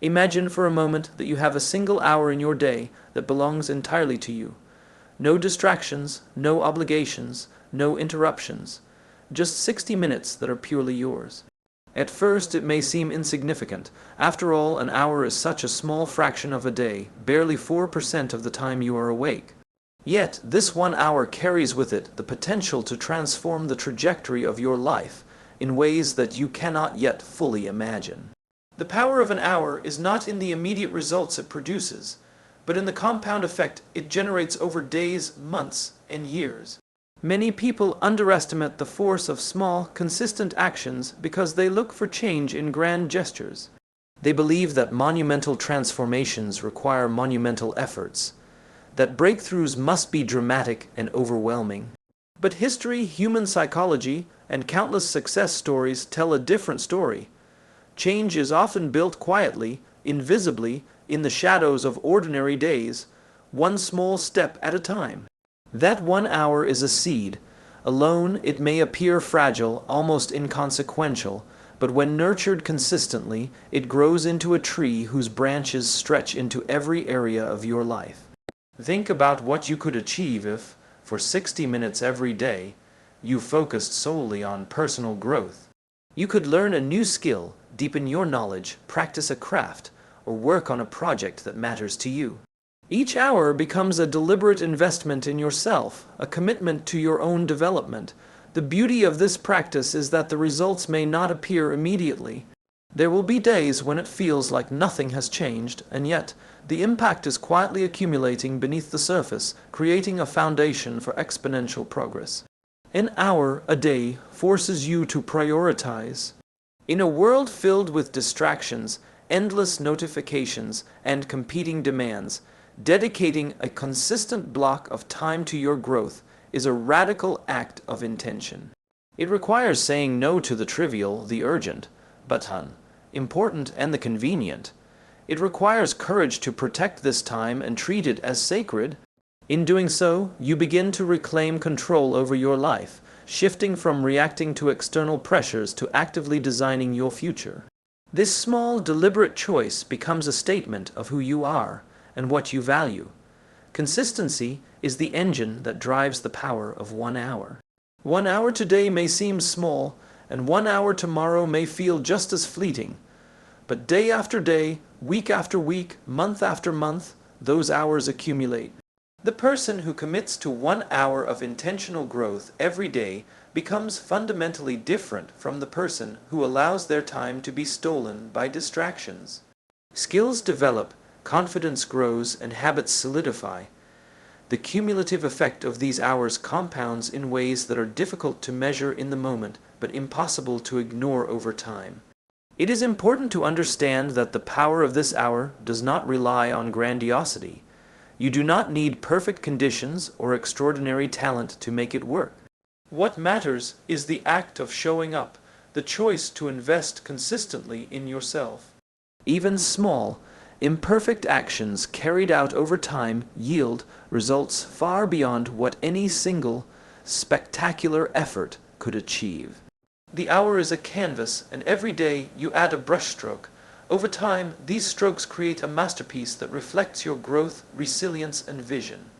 Imagine for a moment that you have a single hour in your day that belongs entirely to you. No distractions, no obligations, no interruptions. Just 60 minutes that are purely yours. At first it may seem insignificant. After all, an hour is such a small fraction of a day, barely 4% of the time you are awake. Yet, this 1 hour carries with it the potential to transform the trajectory of your life in ways that you cannot yet fully imagine. The power of an hour is not in the immediate results it produces, but in the compound effect it generates over days, months, and years. Many people underestimate the force of small, consistent actions because they look for change in grand gestures. They believe that monumental transformations require monumental efforts, that breakthroughs must be dramatic and overwhelming. But history, human psychology, and countless success stories tell a different story. Change is often built quietly, invisibly, in the shadows of ordinary days, one small step at a time. That 1 hour is a seed. Alone, it may appear fragile, almost inconsequential, but when nurtured consistently, it grows into a tree whose branches stretch into every area of your life. Think about what you could achieve if, for 60 minutes every day, you focused solely on personal growth. You could learn a new skill, deepen your knowledge, practice a craft, or work on a project that matters to you. Each hour becomes a deliberate investment in yourself, a commitment to your own development. The beauty of this practice is that the results may not appear immediately. There will be days when it feels like nothing has changed, and yet the impact is quietly accumulating beneath the surface, creating a foundation for exponential progress. An hour a day forces you to prioritize. In a world filled with distractions, endless notifications, and competing demands, dedicating a consistent block of time to your growth is a radical act of intention. It requires saying no to the trivial, the urgent, but important, and the convenient. It requires courage to protect this time and treat it as sacred. In doing so, you begin to reclaim control over your life, shifting from reacting to external pressures to actively designing your future. This small, deliberate choice becomes a statement of who you are and what you value. Consistency is the engine that drives the power of 1 hour. 1 hour today may seem small, and 1 hour tomorrow may feel just as fleeting. But day after day, week after week, month after month, those hours accumulate. The person who commits to 1 hour of intentional growth every day becomes fundamentally different from the person who allows their time to be stolen by distractions. Skills develop, confidence grows, and habits solidify. The cumulative effect of these hours compounds in ways that are difficult to measure in the moment, but impossible to ignore over time. It is important to understand that the power of this hour does not rely on grandiosity. You do not need perfect conditions or extraordinary talent to make it work. What matters is the act of showing up, the choice to invest consistently in yourself. Even small, imperfect actions carried out over time yield results far beyond what any single, spectacular effort could achieve. The hour is a canvas, and every day you add a brushstroke. Over time, these strokes create a masterpiece that reflects your growth, resilience, and vision.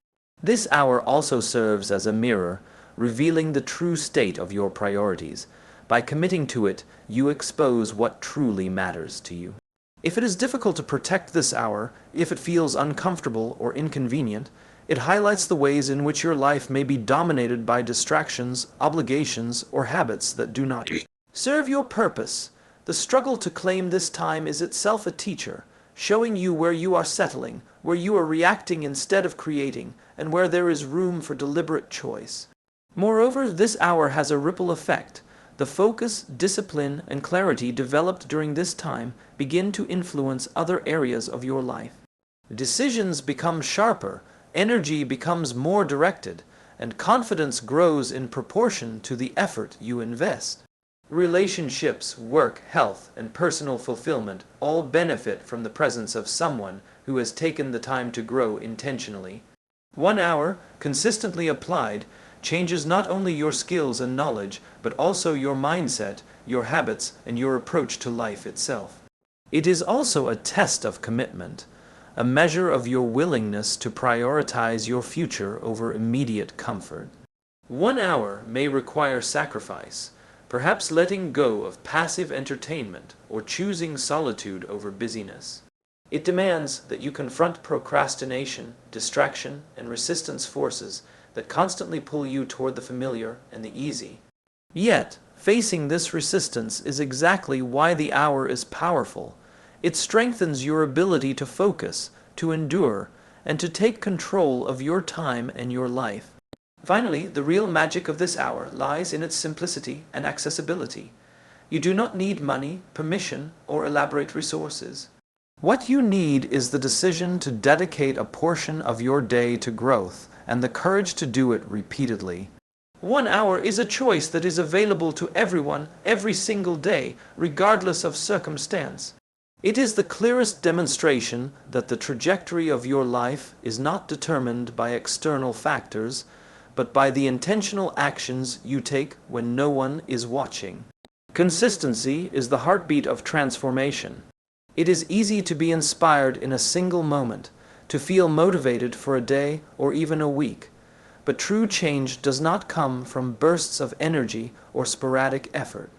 This hour also serves as a mirror, revealing the true state of your priorities. By committing to it, you expose what truly matters to you. If it is difficult to protect this hour, if it feels uncomfortable or inconvenient, it highlights the ways in which your life may be dominated by distractions, obligations, or habits that do not serve your purpose. The struggle to claim this time is itself a teacher, showing you where you are settling, where you are reacting instead of creating, and where there is room for deliberate choice. Moreover, this hour has a ripple effect. The focus, discipline, and clarity developed during this time begin to influence other areas of your life. Decisions become sharper, energy becomes more directed, and confidence grows in proportion to the effort you invest. Relationships, work, health, and personal fulfillment all benefit from the presence of someone who has taken the time to grow intentionally. 1 hour, consistently applied, changes not only your skills and knowledge, but also your mindset, your habits, and your approach to life itself. It is also a test of commitment, a measure of your willingness to prioritize your future over immediate comfort. 1 hour may require sacrifice, perhaps letting go of passive entertainment or choosing solitude over busyness. It demands that you confront procrastination, distraction, and resistance forces that constantly pull you toward the familiar and the easy. Yet, facing this resistance is exactly why the hour is powerful. It strengthens your ability to focus, to endure, and to take control of your time and your life. Finally, the real magic of this hour lies in its simplicity and accessibility. You do not need money, permission, or elaborate resources. What you need is the decision to dedicate a portion of your day to growth and the courage to do it repeatedly. 1 hour is a choice that is available to everyone every single day, regardless of circumstance. It is the clearest demonstration that the trajectory of your life is not determined by external factors, but by the intentional actions you take when no one is watching. Consistency is the heartbeat of transformation. It is easy to be inspired in a single moment, to feel motivated for a day or even a week. But true change does not come from bursts of energy or sporadic effort.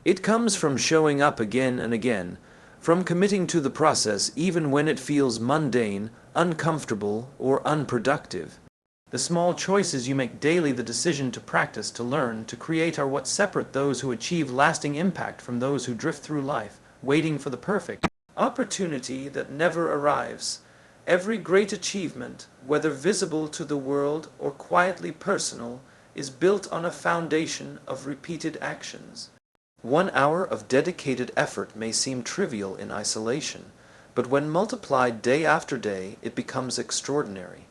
It comes from showing up again and again, from committing to the process even when it feels mundane, uncomfortable, or unproductive. The small choices you make daily, the decision to practice, to learn, to create, are what separate those who achieve lasting impact from those who drift through life, waiting for the perfect opportunity that never arrives. Every great achievement, whether visible to the world or quietly personal, is built on a foundation of repeated actions. 1 hour of dedicated effort may seem trivial in isolation, but when multiplied day after day, it becomes extraordinary.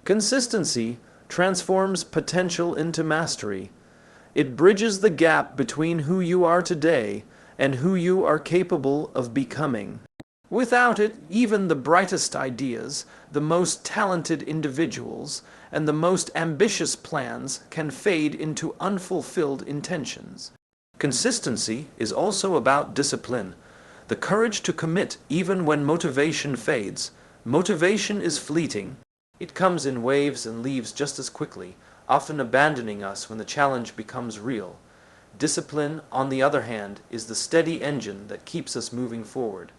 Consistency transforms potential into mastery. It bridges the gap between who you are today and who you are capable of becoming. Without it, even the brightest ideas, the most talented individuals, and the most ambitious plans can fade into unfulfilled intentions. Consistency is also about discipline, the courage to commit even when motivation fades. Motivation is fleeting. It comes in waves and leaves just as quickly, often abandoning us when the challenge becomes real. Discipline, on the other hand, is the steady engine that keeps us moving forward.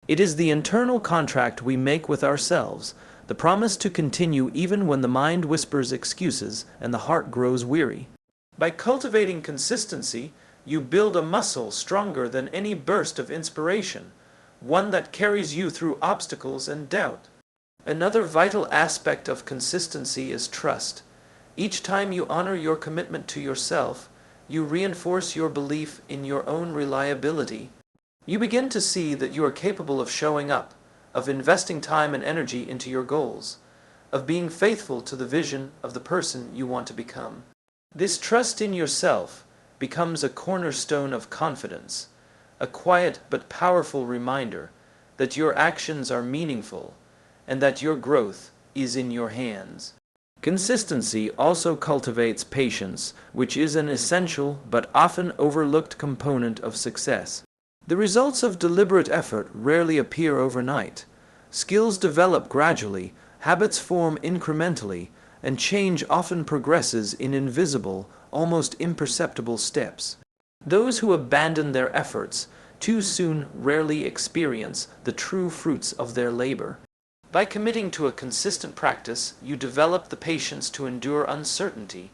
It is the internal contract we make with ourselves, the promise to continue even when the mind whispers excuses and the heart grows weary. By cultivating consistency, you build a muscle stronger than any burst of inspiration, one that carries you through obstacles and doubt. Another vital aspect of consistency is trust. Each time you honor your commitment to yourself, you reinforce your belief in your own reliability. You begin to see that you are capable of showing up, of investing time and energy into your goals, of being faithful to the vision of the person you want to become. This trust in yourself becomes a cornerstone of confidence, a quiet but powerful reminder that your actions are meaningful and that your growth is in your hands. Consistency also cultivates patience, which is an essential but often overlooked component of success. The results of deliberate effort rarely appear overnight. Skills develop gradually, habits form incrementally, and change often progresses in invisible, almost imperceptible steps. Those who abandon their efforts too soon rarely experience the true fruits of their labor. By committing to a consistent practice, you develop the patience to endure uncertainty,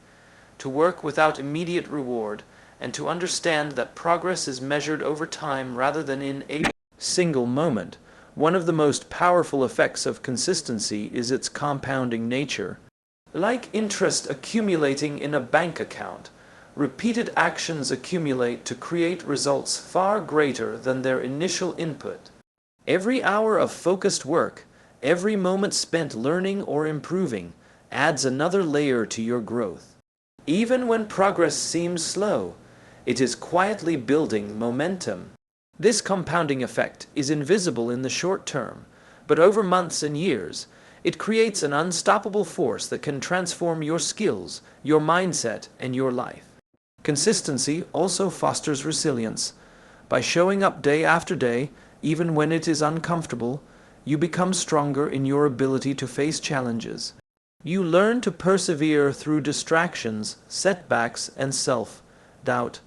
to work without immediate reward, and to understand that progress is measured over time rather than in a single moment. One of the most powerful effects of consistency is its compounding nature. Like interest accumulating in a bank account, repeated actions accumulate to create results far greater than their initial input. Every hour of focused work, every moment spent learning or improving, adds another layer to your growth. Even when progress seems slow, it is quietly building momentum. This compounding effect is invisible in the short term, but over months and years, it creates an unstoppable force that can transform your skills, your mindset, and your life. Consistency also fosters resilience. By showing up day after day, even when it is uncomfortable, you become stronger in your ability to face challenges. You learn to persevere through distractions, setbacks, and self-doubt.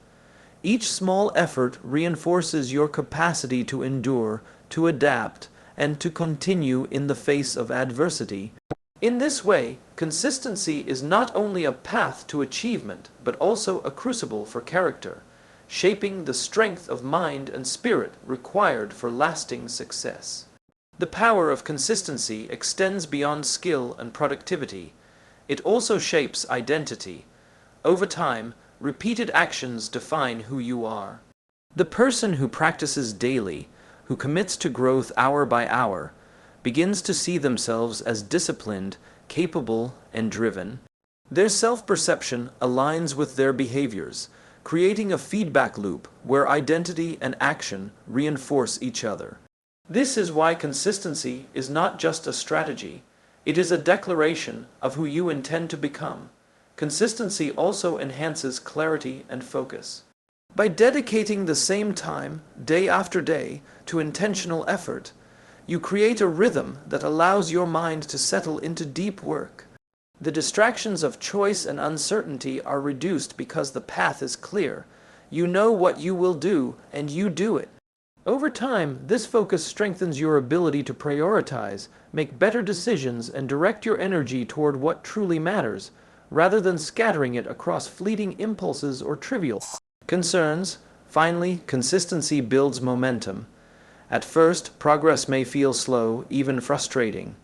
Each small effort reinforces your capacity to endure, to adapt, and to continue in the face of adversity. In this way, consistency is not only a path to achievement, but also a crucible for character, shaping the strength of mind and spirit required for lasting success. The power of consistency extends beyond skill and productivity. It also shapes identity. Over time, repeated actions define who you are. The person who practices daily, who commits to growth hour by hour, begins to see themselves as disciplined, capable, and driven. Their self-perception aligns with their behaviors, creating a feedback loop where identity and action reinforce each other. This is why consistency is not just a strategy, it is a declaration of who you intend to become. Consistency also enhances clarity and focus. By dedicating the same time, day after day, to intentional effort, you create a rhythm that allows your mind to settle into deep work. The distractions of choice and uncertainty are reduced because the path is clear. You know what you will do, and you do it. Over time, this focus strengthens your ability to prioritize, make better decisions, and direct your energy toward what truly matters, rather than scattering it across fleeting impulses or trivial concerns. Finally, consistency builds momentum. At first, progress may feel slow, even frustrating.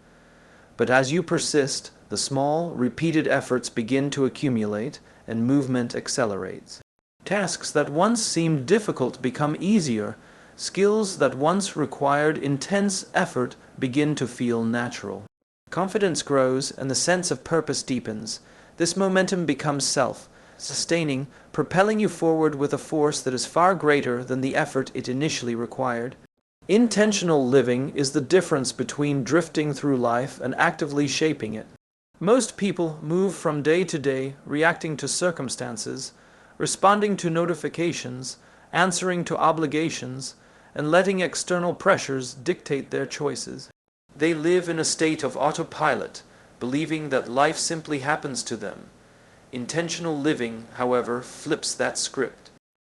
But as you persist, the small, repeated efforts begin to accumulate, and movement accelerates. Tasks that once seemed difficult become easier. Skills that once required intense effort begin to feel natural. Confidence grows and the sense of purpose deepens. This momentum becomes self-sustaining, propelling you forward with a force that is far greater than the effort it initially required. Intentional living is the difference between drifting through life and actively shaping it. Most people move from day to day, reacting to circumstances, responding to notifications, answering to obligations, and letting external pressures dictate their choices. They live in a state of autopilot, believing that life simply happens to them. Intentional living, however, flips that script.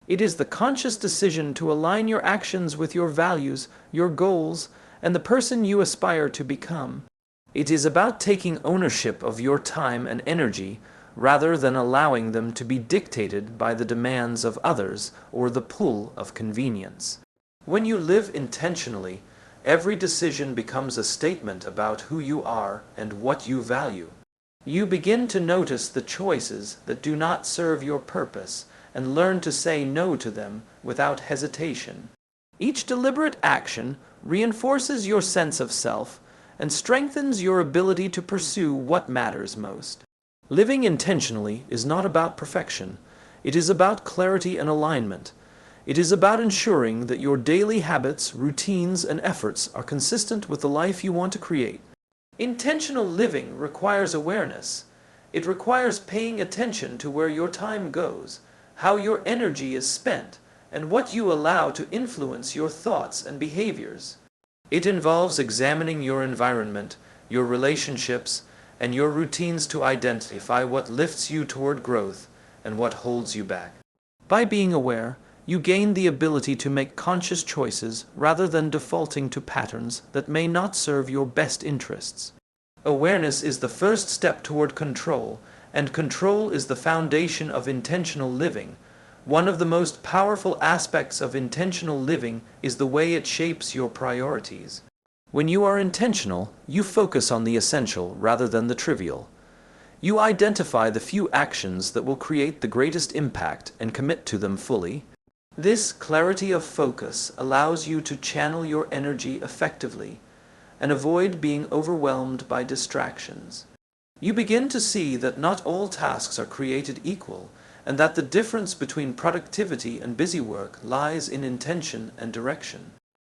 It is the conscious decision to align your actions with your values, your goals, and the person you aspire to become. It is about taking ownership of your time and energy, rather than allowing them to be dictated by the demands of others or the pull of convenience. When you live intentionally, every decision becomes a statement about who you are and what you value. You begin to notice the choices that do not serve your purpose and learn to say no to them without hesitation. Each deliberate action reinforces your sense of self and strengthens your ability to pursue what matters most. Living intentionally is not about perfection. It is about clarity and alignment. It is about ensuring that your daily habits, routines, and efforts are consistent with the life you want to create. Intentional living requires awareness. It requires paying attention to where your time goes, how your energy is spent, and what you allow to influence your thoughts and behaviors. It involves examining your environment, your relationships, and your routines to identify what lifts you toward growth and what holds you back. By being aware, you gain the ability to make conscious choices rather than defaulting to patterns that may not serve your best interests. Awareness is the first step toward control, and control is the foundation of intentional living. One of the most powerful aspects of intentional living is the way it shapes your priorities. When you are intentional, you focus on the essential rather than the trivial. You identify the few actions that will create the greatest impact and commit to them fully. This clarity of focus allows you to channel your energy effectively and avoid being overwhelmed by distractions. You begin to see that not all tasks are created equal, and that the difference between productivity and busy work lies in intention and direction.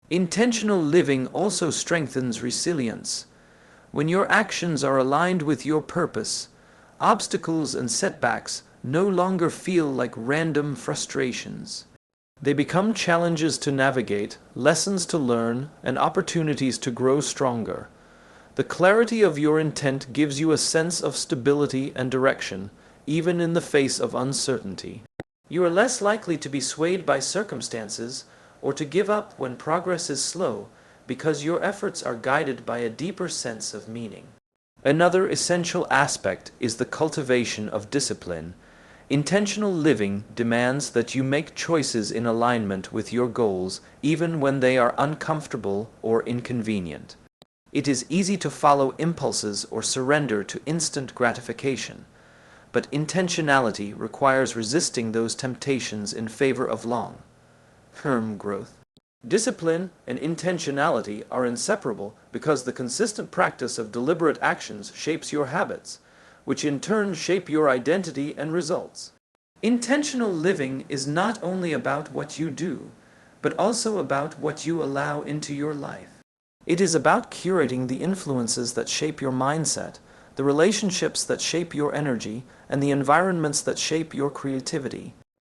Intentional living also strengthens resilience. When your actions are aligned with your purpose, obstacles and setbacks no longer feel like random frustrations. They become challenges to navigate, lessons to learn, and opportunities to grow stronger. The clarity of your intent gives you a sense of stability and direction, even in the face of uncertainty. You are less likely to be swayed by circumstances or to give up when progress is slow, because your efforts are guided by a deeper sense of meaning. Another essential aspect is the cultivation of discipline. Intentional living demands that you make choices in alignment with your goals, even when they are uncomfortable or inconvenient. It is easy to follow impulses or surrender to instant gratification, but intentionality requires resisting those temptations in favor of long-term growth. Discipline and intentionality are inseparable because the consistent practice of deliberate actions shapes your habits, which in turn shape your identity and results. Intentional living is not only about what you do, but also about what you allow into your life. It is about curating the influences that shape your mindset, the relationships that shape your energy, and the environments that shape your creativity.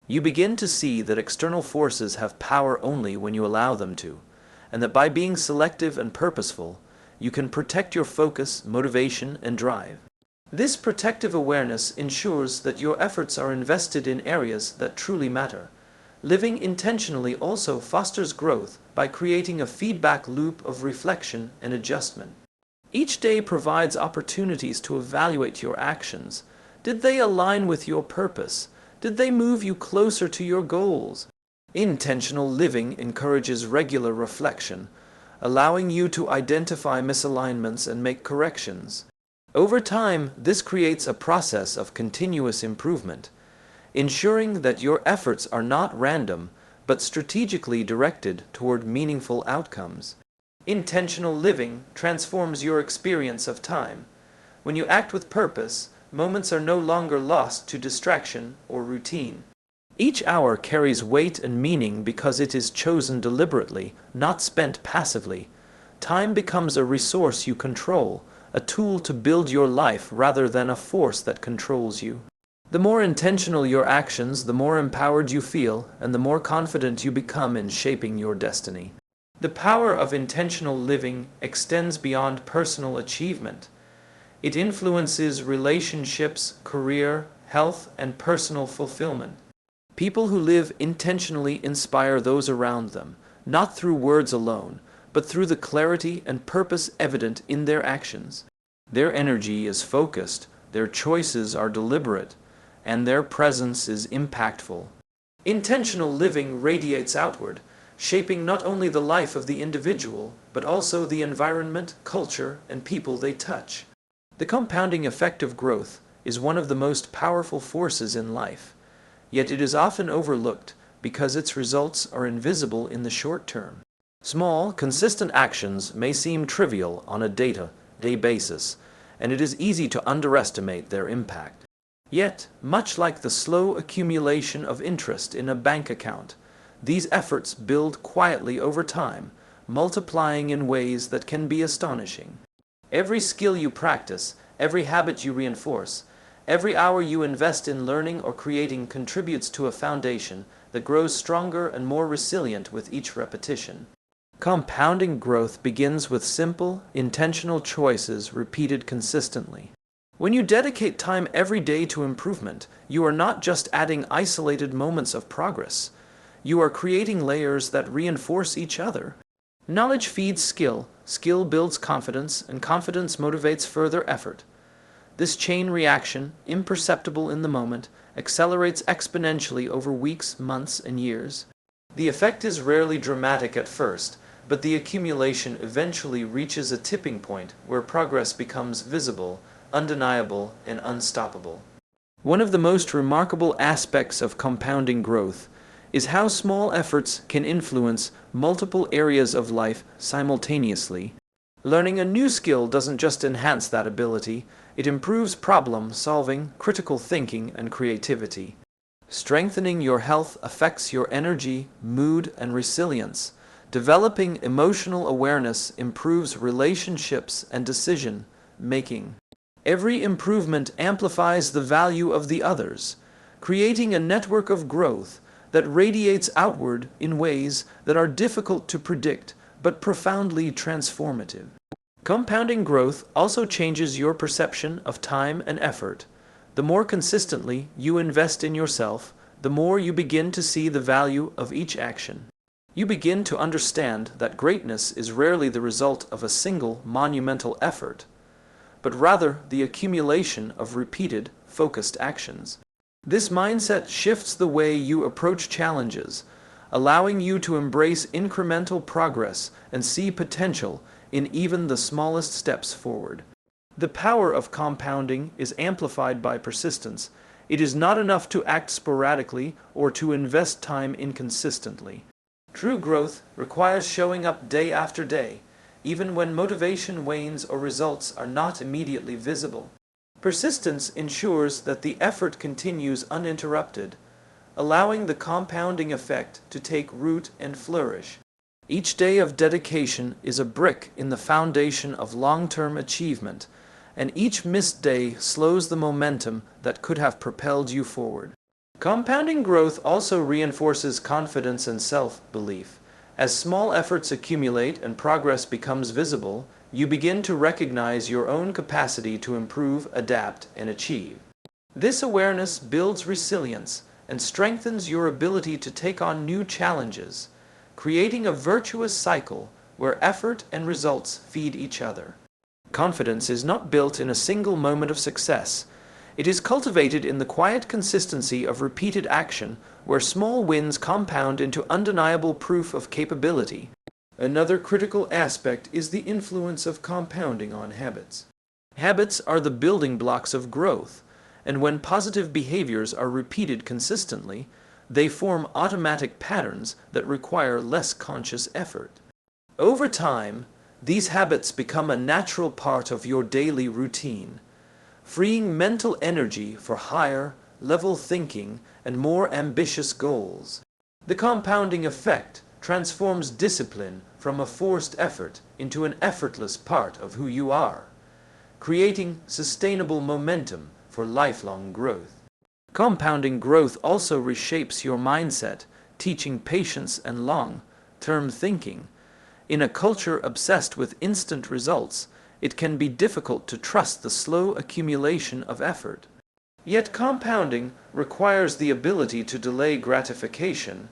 You begin to see that external forces have power only when you allow them to, and that by being selective and purposeful, you can protect your focus, motivation, and drive. This protective awareness ensures that your efforts are invested in areas that truly matter. Living intentionally also fosters growth by creating a feedback loop of reflection and adjustment. Each day provides opportunities to evaluate your actions. Did they align with your purpose? Did they move you closer to your goals? Intentional living encourages regular reflection, allowing you to identify misalignments and make corrections. Over time, this creates a process of continuous improvement, ensuring that your efforts are not random, but strategically directed toward meaningful outcomes. Intentional living transforms your experience of time. When you act with purpose, moments are no longer lost to distraction or routine. Each hour carries weight and meaning because it is chosen deliberately, not spent passively. Time becomes a resource you control, a tool to build your life rather than a force that controls you. The more intentional your actions, the more empowered you feel, and the more confident you become in shaping your destiny. The power of intentional living extends beyond personal achievement. It influences relationships, career, health, and personal fulfillment. People who live intentionally inspire those around them, not through words alone, but through the clarity and purpose evident in their actions. Their energy is focused, their choices are deliberate, and their presence is impactful. Intentional living radiates outward, shaping not only the life of the individual, but also the environment, culture, and people they touch. The compounding effect of growth is one of the most powerful forces in life, yet it is often overlooked because its results are invisible in the short term. Small, consistent actions may seem trivial on a day-to-day basis, and it is easy to underestimate their impact. Yet, much like the slow accumulation of interest in a bank account, these efforts build quietly over time, multiplying in ways that can be astonishing. Every skill you practice, every habit you reinforce, every hour you invest in learning or creating contributes to a foundation that grows stronger and more resilient with each repetition. Compounding growth begins with simple, intentional choices repeated consistently. When you dedicate time every day to improvement, you are not just adding isolated moments of progress. You are creating layers that reinforce each other. Knowledge feeds skill, skill builds confidence, and confidence motivates further effort. This chain reaction, imperceptible in the moment, accelerates exponentially over weeks, months, and years. The effect is rarely dramatic at first, but the accumulation eventually reaches a tipping point where progress becomes visible, undeniable, and unstoppable. One of the most remarkable aspects of compounding growth is how small efforts can influence multiple areas of life simultaneously. Learning a new skill doesn't just enhance that ability, it improves problem solving, critical thinking, and creativity. Strengthening your health affects your energy, mood, and resilience. Developing emotional awareness improves relationships and decision making. Every improvement amplifies the value of the others, creating a network of growth that radiates outward in ways that are difficult to predict but profoundly transformative. Compounding growth also changes your perception of time and effort. The more consistently you invest in yourself, the more you begin to see the value of each action. You begin to understand that greatness is rarely the result of a single monumental effort, but rather the accumulation of repeated, focused actions. This mindset shifts the way you approach challenges, allowing you to embrace incremental progress and see potential in even the smallest steps forward. The power of compounding is amplified by persistence. It is not enough to act sporadically or to invest time inconsistently. True growth requires showing up day after day, even when motivation wanes or results are not immediately visible. Persistence ensures that the effort continues uninterrupted, allowing the compounding effect to take root and flourish. Each day of dedication is a brick in the foundation of long-term achievement, and each missed day slows the momentum that could have propelled you forward. Compounding growth also reinforces confidence and self-belief. As small efforts accumulate and progress becomes visible, you begin to recognize your own capacity to improve, adapt, and achieve. This awareness builds resilience and strengthens your ability to take on new challenges, creating a virtuous cycle where effort and results feed each other. Confidence is not built in a single moment of success. It is cultivated in the quiet consistency of repeated action, where small wins compound into undeniable proof of capability. Another critical aspect is the influence of compounding on habits. Habits are the building blocks of growth, and when positive behaviors are repeated consistently, they form automatic patterns that require less conscious effort. Over time, these habits become a natural part of your daily routine, freeing mental energy for higher level thinking and more ambitious goals. The compounding effect transforms discipline from a forced effort into an effortless part of who you are, creating sustainable momentum for lifelong growth. Compounding growth also reshapes your mindset, teaching patience and long-term thinking. In a culture obsessed with instant results, it can be difficult to trust the slow accumulation of effort. Yet compounding requires the ability to delay gratification,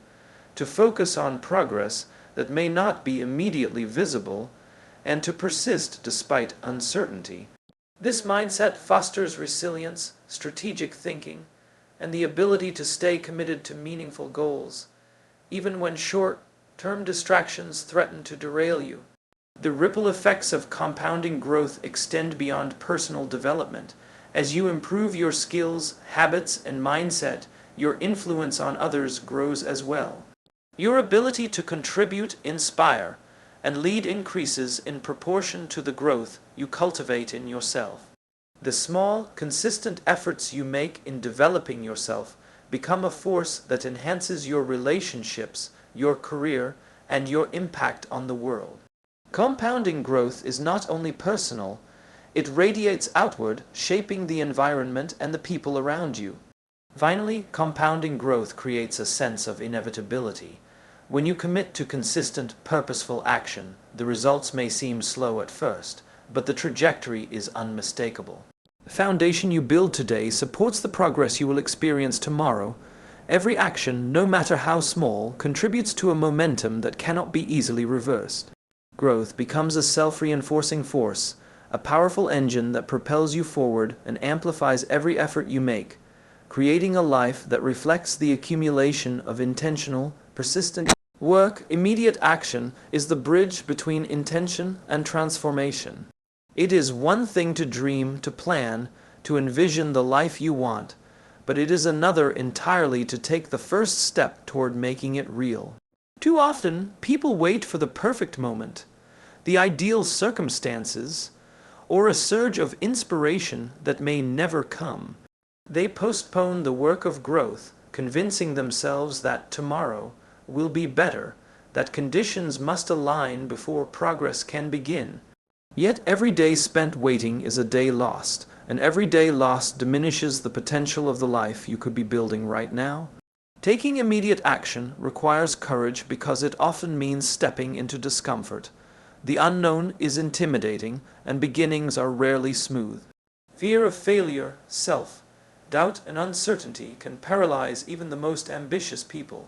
to focus on progress that may not be immediately visible, and to persist despite uncertainty. This mindset fosters resilience, strategic thinking, and the ability to stay committed to meaningful goals, even when short-term distractions threaten to derail you. The ripple effects of compounding growth extend beyond personal development. As you improve your skills, habits, and mindset, your influence on others grows as well. Your ability to contribute, inspire, and lead increases in proportion to the growth you cultivate in yourself. The small, consistent efforts you make in developing yourself become a force that enhances your relationships, your career, and your impact on the world. Compounding growth is not only personal, it radiates outward, shaping the environment and the people around you. Finally, compounding growth creates a sense of inevitability. When you commit to consistent, purposeful action, the results may seem slow at first, but the trajectory is unmistakable. The foundation you build today supports the progress you will experience tomorrow. Every action, no matter how small, contributes to a momentum that cannot be easily reversed. Growth becomes a self-reinforcing force, a powerful engine that propels you forward and amplifies every effort you make, creating a life that reflects the accumulation of intentional, persistent work. Immediate action is the bridge between intention and transformation. It is one thing to dream, to plan, to envision the life you want, but it is another entirely to take the first step toward making it real. Too often, people wait for the perfect moment, the ideal circumstances, or a surge of inspiration that may never come. They postpone the work of growth, convincing themselves that tomorrow will be better, that conditions must align before progress can begin. Yet every day spent waiting is a day lost, and every day lost diminishes the potential of the life you could be building right now. Taking immediate action requires courage because it often means stepping into discomfort. The unknown is intimidating, and beginnings are rarely smooth. Fear of failure, self-doubt, and uncertainty can paralyze even the most ambitious people.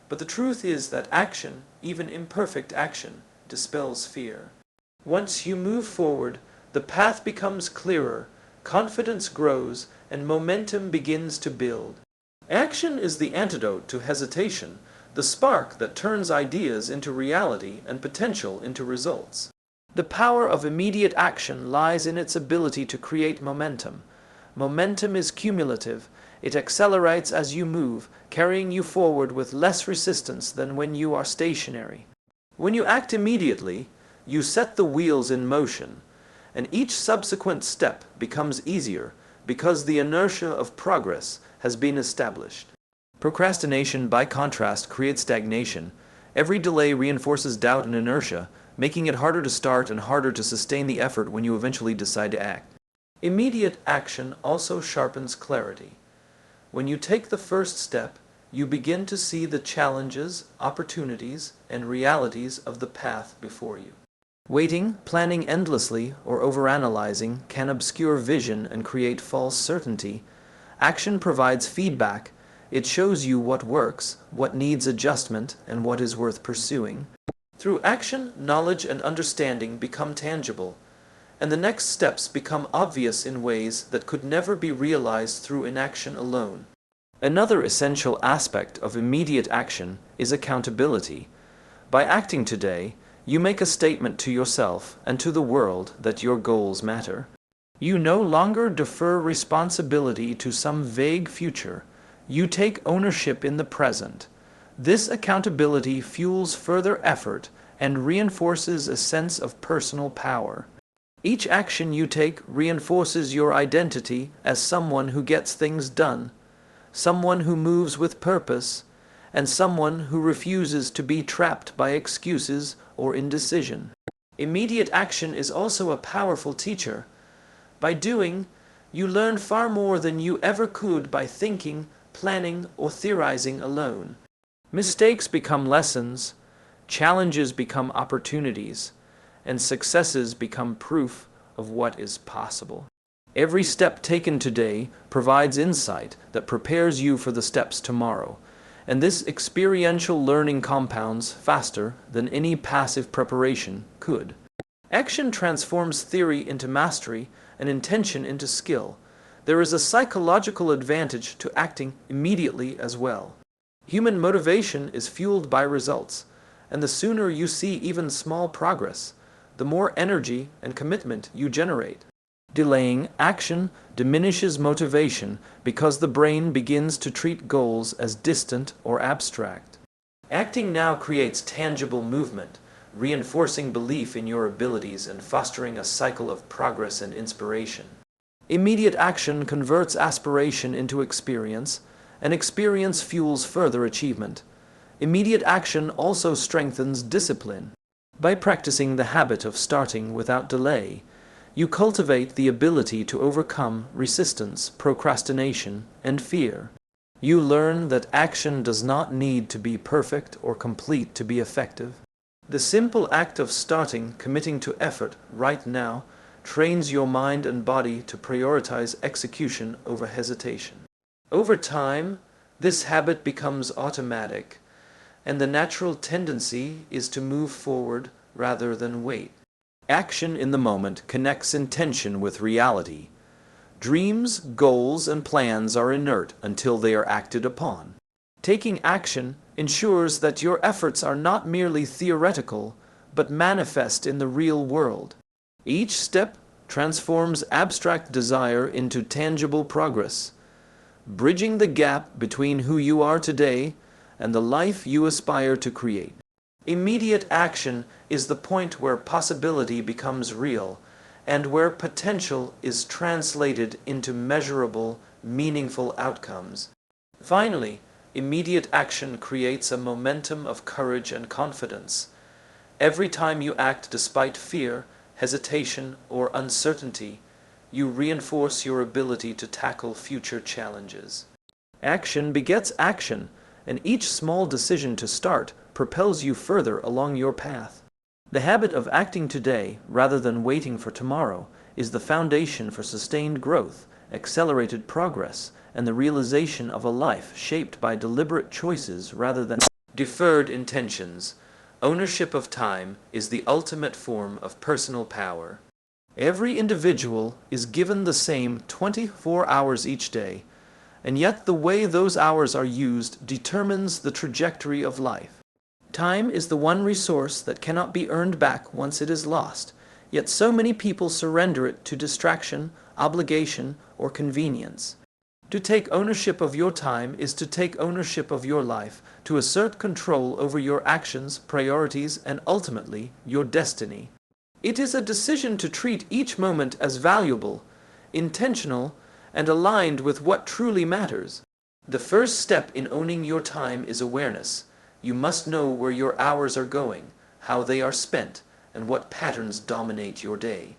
But the truth is that action, even imperfect action, dispels fear. Once you move forward, the path becomes clearer, confidence grows, and momentum begins to build. Action is the antidote to hesitation, the spark that turns ideas into reality and potential into results. The power of immediate action lies in its ability to create momentum. Momentum is cumulative. It accelerates as you move, carrying you forward with less resistance than when you are stationary. When you act immediately, you set the wheels in motion, and each subsequent step becomes easier because the inertia of progress has been established. Procrastination, by contrast, creates stagnation. Every delay reinforces doubt and inertia, making it harder to start and harder to sustain the effort when you eventually decide to act. Immediate action also sharpens clarity. When you take the first step, you begin to see the challenges, opportunities, and realities of the path before you. Waiting, planning endlessly, or overanalyzing can obscure vision and create false certainty. Action provides feedback. It shows you what works, what needs adjustment, and what is worth pursuing. Through action, knowledge and understanding become tangible, and the next steps become obvious in ways that could never be realized through inaction alone. Another essential aspect of immediate action is accountability. By acting today, you make a statement to yourself and to the world that your goals matter. You no longer defer responsibility to some vague future. You take ownership in the present. This accountability fuels further effort and reinforces a sense of personal power. Each action you take reinforces your identity as someone who gets things done, someone who moves with purpose, and someone who refuses to be trapped by excuses or indecision. Immediate action is also a powerful teacher. By doing, you learn far more than you ever could by thinking, planning, or theorizing alone. Mistakes become lessons, challenges become opportunities, and successes become proof of what is possible. Every step taken today provides insight that prepares you for the steps tomorrow, and this experiential learning compounds faster than any passive preparation could. Action transforms theory into mastery and intention into skill. There is a psychological advantage to acting immediately as well. Human motivation is fueled by results, and the sooner you see even small progress, the more energy and commitment you generate. Delaying action diminishes motivation because the brain begins to treat goals as distant or abstract. Acting now creates tangible movement, reinforcing belief in your abilities and fostering a cycle of progress and inspiration. Immediate action converts aspiration into experience, and experience fuels further achievement. Immediate action also strengthens discipline. By practicing the habit of starting without delay, you cultivate the ability to overcome resistance, procrastination, and fear. You learn that action does not need to be perfect or complete to be effective. The simple act of starting, committing to effort right now, trains your mind and body to prioritize execution over hesitation. Over time, this habit becomes automatic, and the natural tendency is to move forward rather than wait. Action in the moment connects intention with reality. Dreams, goals, and plans are inert until they are acted upon. Taking action ensures that your efforts are not merely theoretical, but manifest in the real world. Each step transforms abstract desire into tangible progress, bridging the gap between who you are today and the life you aspire to create. Immediate action is the point where possibility becomes real, and where potential is translated into measurable, meaningful outcomes. Finally, immediate action creates a momentum of courage and confidence. Every time you act despite fear, hesitation, or uncertainty, you reinforce your ability to tackle future challenges. Action begets action, and each small decision to start propels you further along your path. The habit of acting today rather than waiting for tomorrow is the foundation for sustained growth, accelerated progress, and the realization of a life shaped by deliberate choices rather than deferred intentions. Ownership of time is the ultimate form of personal power. Every individual is given the same 24 hours each day, and yet the way those hours are used determines the trajectory of life. Time is the one resource that cannot be earned back once it is lost, yet so many people surrender it to distraction, obligation, or convenience. To take ownership of your time is to take ownership of your life, to assert control over your actions, priorities, and ultimately, your destiny. It is a decision to treat each moment as valuable, intentional, and aligned with what truly matters. The first step in owning your time is awareness. You must know where your hours are going, how they are spent, and what patterns dominate your day.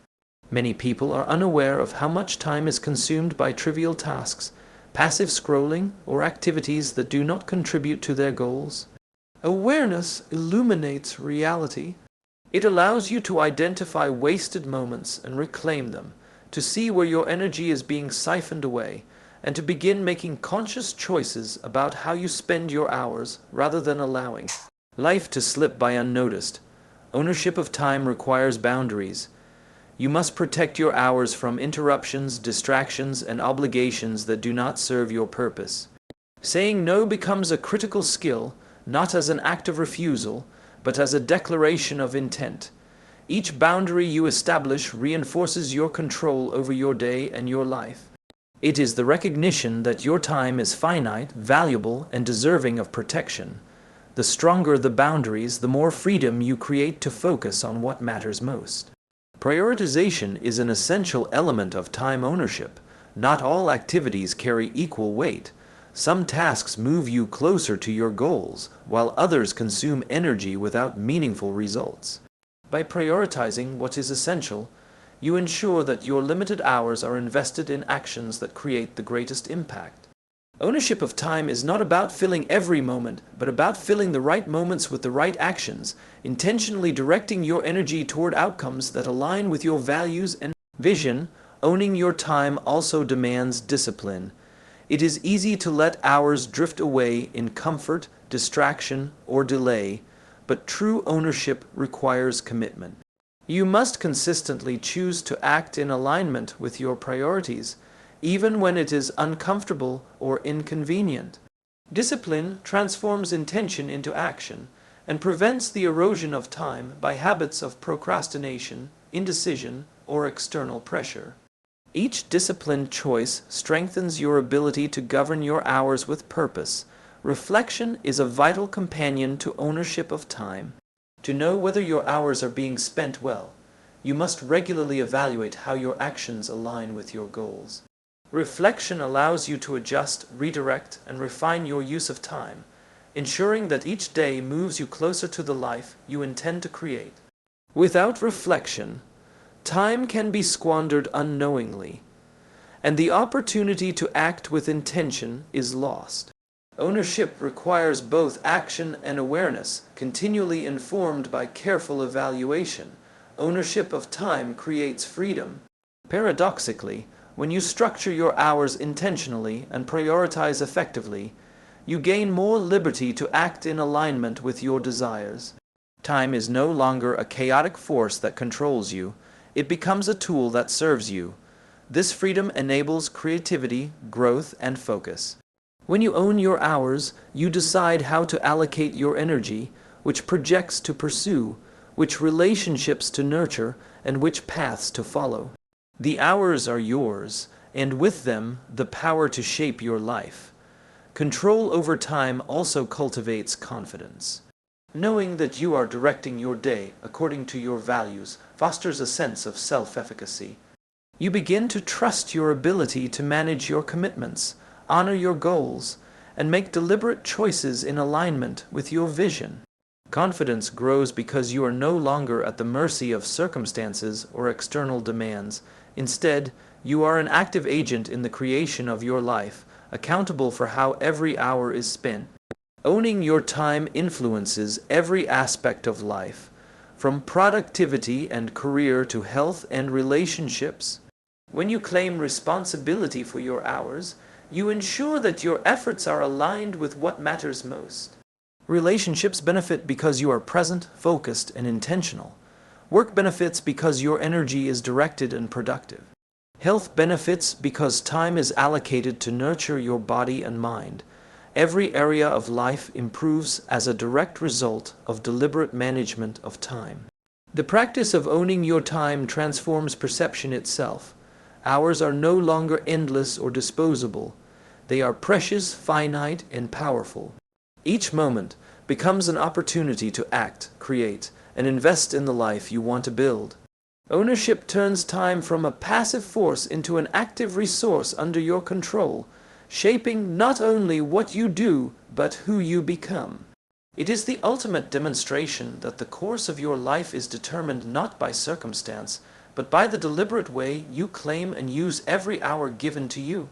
Many people are unaware of how much time is consumed by trivial tasks, passive scrolling, or activities that do not contribute to their goals. Awareness illuminates reality. It allows you to identify wasted moments and reclaim them, to see where your energy is being siphoned away, and to begin making conscious choices about how you spend your hours rather than allowing life to slip by unnoticed. Ownership of time requires boundaries. You must protect your hours from interruptions, distractions, and obligations that do not serve your purpose. Saying no becomes a critical skill, not as an act of refusal, but as a declaration of intent. Each boundary you establish reinforces your control over your day and your life. It is the recognition that your time is finite, valuable, and deserving of protection. The stronger the boundaries, the more freedom you create to focus on what matters most. Prioritization is an essential element of time ownership. Not all activities carry equal weight. Some tasks move you closer to your goals, while others consume energy without meaningful results. By prioritizing what is essential, you ensure that your limited hours are invested in actions that create the greatest impact. Ownership of time is not about filling every moment, but about filling the right moments with the right actions, intentionally directing your energy toward outcomes that align with your values and vision. Owning your time also demands discipline. It is easy to let hours drift away in comfort, distraction, or delay, but true ownership requires commitment. You must consistently choose to act in alignment with your priorities, even when it is uncomfortable or inconvenient. Discipline transforms intention into action and prevents the erosion of time by habits of procrastination, indecision, or external pressure. Each disciplined choice strengthens your ability to govern your hours with purpose. Reflection is a vital companion to ownership of time. To know whether your hours are being spent well, you must regularly evaluate how your actions align with your goals. Reflection allows you to adjust, redirect, and refine your use of time, ensuring that each day moves you closer to the life you intend to create. Without reflection, time can be squandered unknowingly, and the opportunity to act with intention is lost. Ownership requires both action and awareness, continually informed by careful evaluation. Ownership of time creates freedom. Paradoxically, when you structure your hours intentionally and prioritize effectively, you gain more liberty to act in alignment with your desires. Time is no longer a chaotic force that controls you. It becomes a tool that serves you. This freedom enables creativity, growth, and focus. When you own your hours, you decide how to allocate your energy, which projects to pursue, which relationships to nurture, and which paths to follow. The hours are yours, and with them, the power to shape your life. Control over time also cultivates confidence. Knowing that you are directing your day according to your values fosters a sense of self-efficacy. You begin to trust your ability to manage your commitments, honor your goals, and make deliberate choices in alignment with your vision. Confidence grows because you are no longer at the mercy of circumstances or external demands. Instead, you are an active agent in the creation of your life, accountable for how every hour is spent. Owning your time influences every aspect of life, from productivity and career to health and relationships. When you claim responsibility for your hours, you ensure that your efforts are aligned with what matters most. Relationships benefit because you are present, focused, and intentional. Work benefits because your energy is directed and productive. Health benefits because time is allocated to nurture your body and mind. Every area of life improves as a direct result of deliberate management of time. The practice of owning your time transforms perception itself. Hours are no longer endless or disposable. They are precious, finite, and powerful. Each moment becomes an opportunity to act, create, and invest in the life you want to build. Ownership turns time from a passive force into an active resource under your control, shaping not only what you do, but who you become. It is the ultimate demonstration that the course of your life is determined not by circumstance, but by the deliberate way you claim and use every hour given to you.